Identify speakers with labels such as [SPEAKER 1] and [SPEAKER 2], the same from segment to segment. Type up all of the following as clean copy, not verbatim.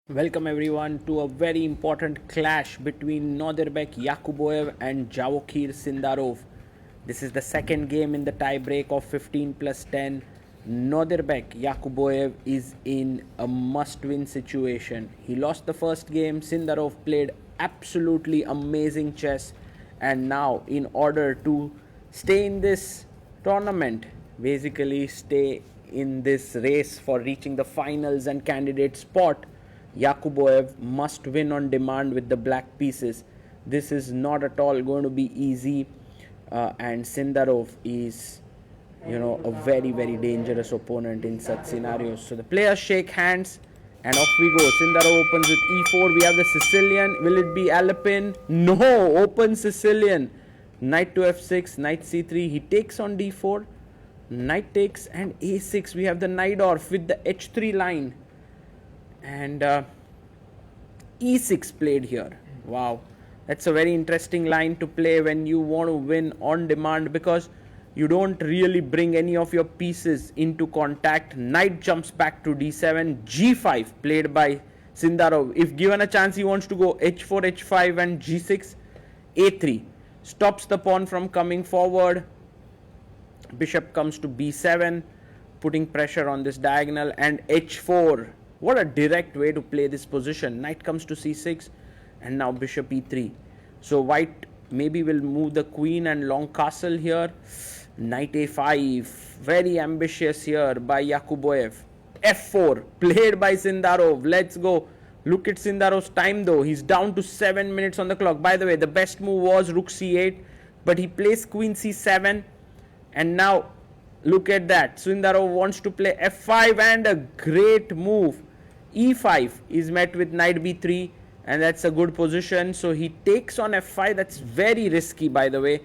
[SPEAKER 1] Welcome everyone to a very important clash between Nodirbek, Yakubboev and Javokhir Sindarov. This is the second game in the tie break of 15 plus 10. Nodirbek Yakubboev is in a must-win situation. He lost the first game. Sindarov played absolutely amazing chess, and now in order to stay in this tournament, basically stay in this race for reaching the finals and candidate spot, Yakubboev must win on demand with the black pieces. This is not at all going to be easy, and Sindarov is, a very dangerous opponent in such scenarios. So the players shake hands, and off we go. Sindarov opens with e4. We have the Sicilian. Will it be Alpin? No, open Sicilian. Knight to f6, knight c3. He takes on d4. Knight takes and a6. We have the Nodirbek with the h3 line. And e6 played here. Wow, that's a very interesting line to play when you want to win on demand, because you don't really bring any of your pieces into contact. Knight jumps back to d7. g5 played by Sindarov. If given a chance, he wants to go h4, h5 and g6. a3 stops the pawn from coming forward. Bishop comes to b7, putting pressure on this diagonal, and h4. What a direct way to play this position. Knight comes to c6, and now bishop e3. So white maybe will move the queen and long castle here. Knight a5. Very ambitious here by Yakubboev. f4 played by Sindarov. Let's go. Look at Sindarov's time though. He's down to 7 minutes on the clock. By the way, the best move was rook c8, but he plays queen c7, and now look at that. Sindarov wants to play f5, and a great move. e5 is met with knight b3, and that's a good position. So he takes on f5. That's very risky, by the way.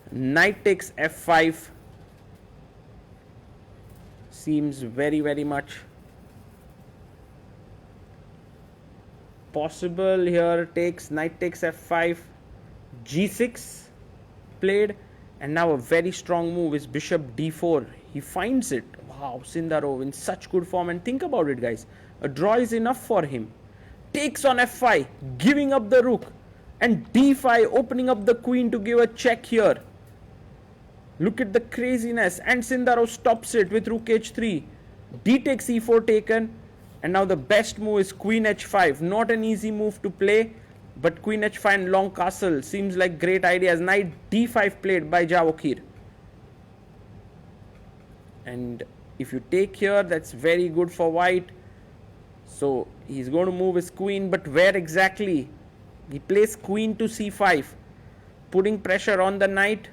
[SPEAKER 1] Knight takes f5 seems very much possible here. Knight takes f5, g6 played, and now a very strong move is bishop d4. He finds it. Wow, Sindarov in such good form. And think about it, guys. A draw is enough for him. Takes on f5, giving up the rook, and d5, opening up the queen to give a check here. Look at the craziness, and Sindarov stops it with rook h3. D takes e4 taken, and now the best move is queen h5. Not an easy move to play, but queen h5 and long castle seems like great ideas. Knight d5 played by Javokhir. And if you take here, that's very good for white. So he's going to move his queen, but where exactly? He plays queen to c5, putting pressure on the knight.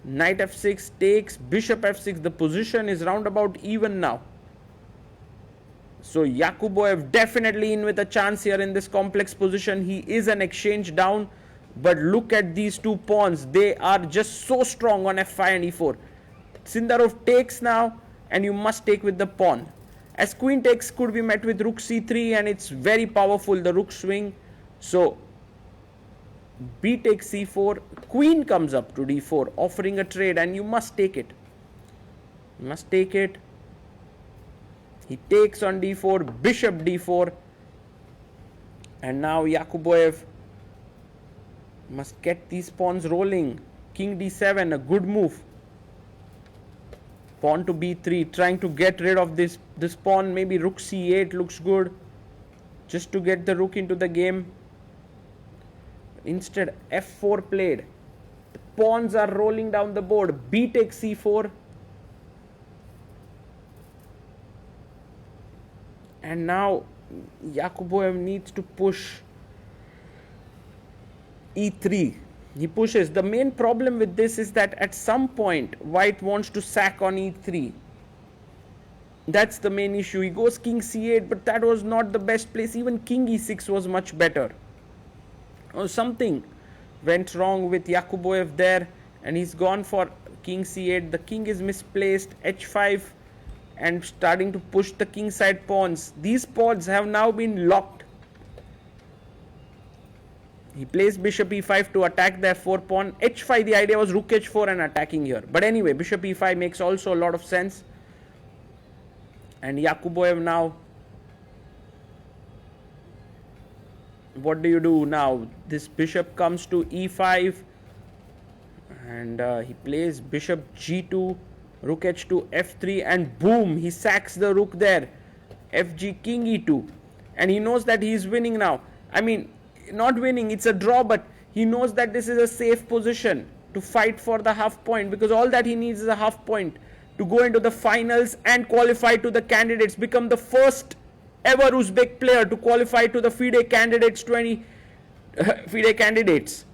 [SPEAKER 1] Knight f6 takes, bishop f6. The position is roundabout even now. So Yakubboev definitely in with a chance here in this complex position. He is an exchange down, but look at these two pawns. They are just so strong on f5 and e4. Sindarov takes now, and you must take with the pawn. As queen takes could be met with rook c3, and it's very powerful, the rook swing. So b takes c4, queen comes up to d4, offering a trade, and you must take it. You must take it. He takes on d4, bishop d4, and now Yakubboev must get these pawns rolling. King d7, a good move. Pawn to b3, trying to get rid of this pawn. Maybe rook c8 looks good, just to get the rook into the game. Instead, f4 played. The pawns are rolling down the board. B takes c4. And now Yakubboev needs to push e3. He pushes. The main problem with this is that at some point white wants to sack on e3. That's the main issue. He goes king c8, but that was not the best place. Even king e6 was much better. Something went wrong with Yakubboev there, and he's gone for king c8. The king is misplaced. h5, and starting to push the king side pawns. These pawns have now been locked. He plays bishop e5 to attack the f4 pawn. h5, the idea was rook h4 and attacking here. But anyway, bishop e5 makes also a lot of sense. And Yakubboev now what do you do now? This bishop comes to e5, and he plays bishop g2, rook h2, f3, and boom, he sacks the rook there. Fg, king e2, and he knows that he is winning now. I mean, not winning, it's a draw, but he knows that this is a safe position to fight for the half point, because all that he needs is a half point to go into the finals and qualify to the candidates, become the first ever Uzbek player to qualify to the FIDE candidates FIDE candidates.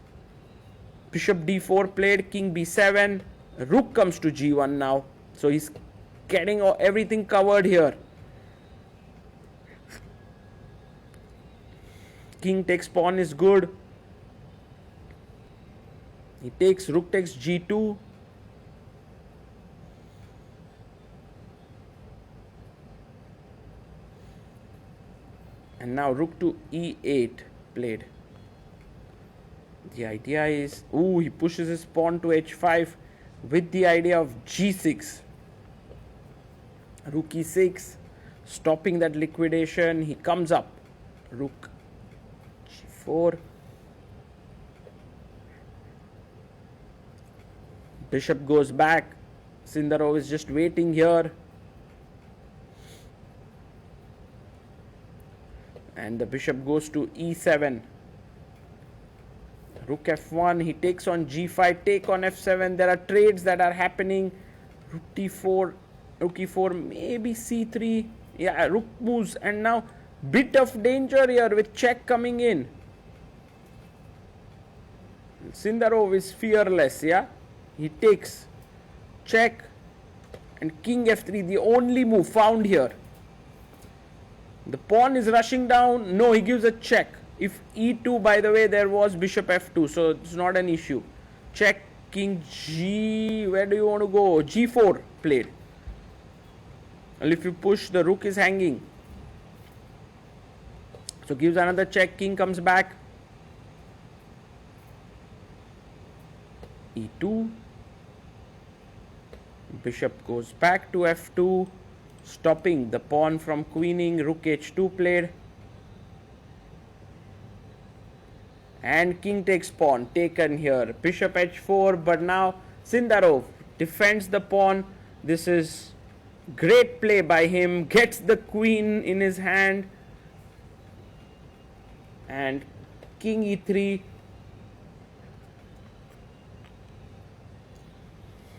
[SPEAKER 1] Bishop d4 played, king b7, rook comes to g1 now, so he's getting everything covered here. King takes pawn is good. He takes, rook takes g2. And now rook to e8 played. The idea is, he pushes his pawn to h5 with the idea of g6. Rook e6, stopping that liquidation. He comes up. Rook g4. Bishop goes back. Sindarov is just waiting here. And the bishop goes to e7. Rook f1, he takes on g5, take on f7. There are trades that are happening. Rook d4, rook e4, maybe c3. Yeah, rook moves, and now bit of danger here with check coming in. Sindarov is fearless, yeah. He takes check and king f3, the only move found here. The pawn is rushing down. No, he gives a check. If e2, by the way, there was bishop f2, so it's not an issue. Check, king g, where do you want to go? g4 played. Well, if you push, the rook is hanging. So gives another check, king comes back. e2. Bishop goes back to f2, stopping the pawn from queening. Rook h2 played. And king takes pawn, taken here. Bishop h4, but now Sindarov defends the pawn. This is great play by him. Gets the queen in his hand. And king e3.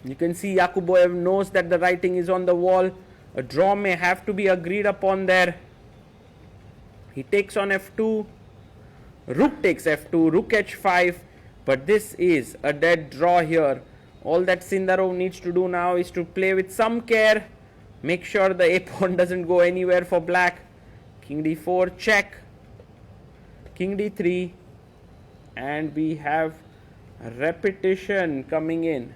[SPEAKER 1] You can see Yakubboev knows that the writing is on the wall. A draw may have to be agreed upon there. He takes on f2. Rook takes f2, rook h5. But this is a dead draw here. All that Sindarov needs to do now is to play with some care. Make sure the a pawn doesn't go anywhere for black. King d4, check. King d3. And we have a repetition coming in.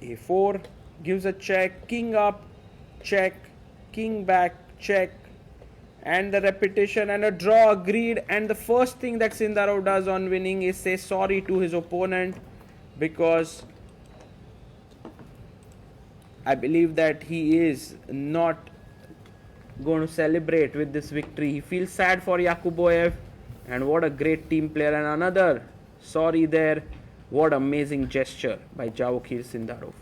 [SPEAKER 1] a4 gives a check, king up, check, king back, check, and the repetition and a draw agreed. And the first thing that Sindarov does on winning is say sorry to his opponent, because I believe that he is not going to celebrate with this victory. He feels sad for Yakubboev, and what a great team player. And another sorry there. What amazing gesture by Javokhir Sindarov.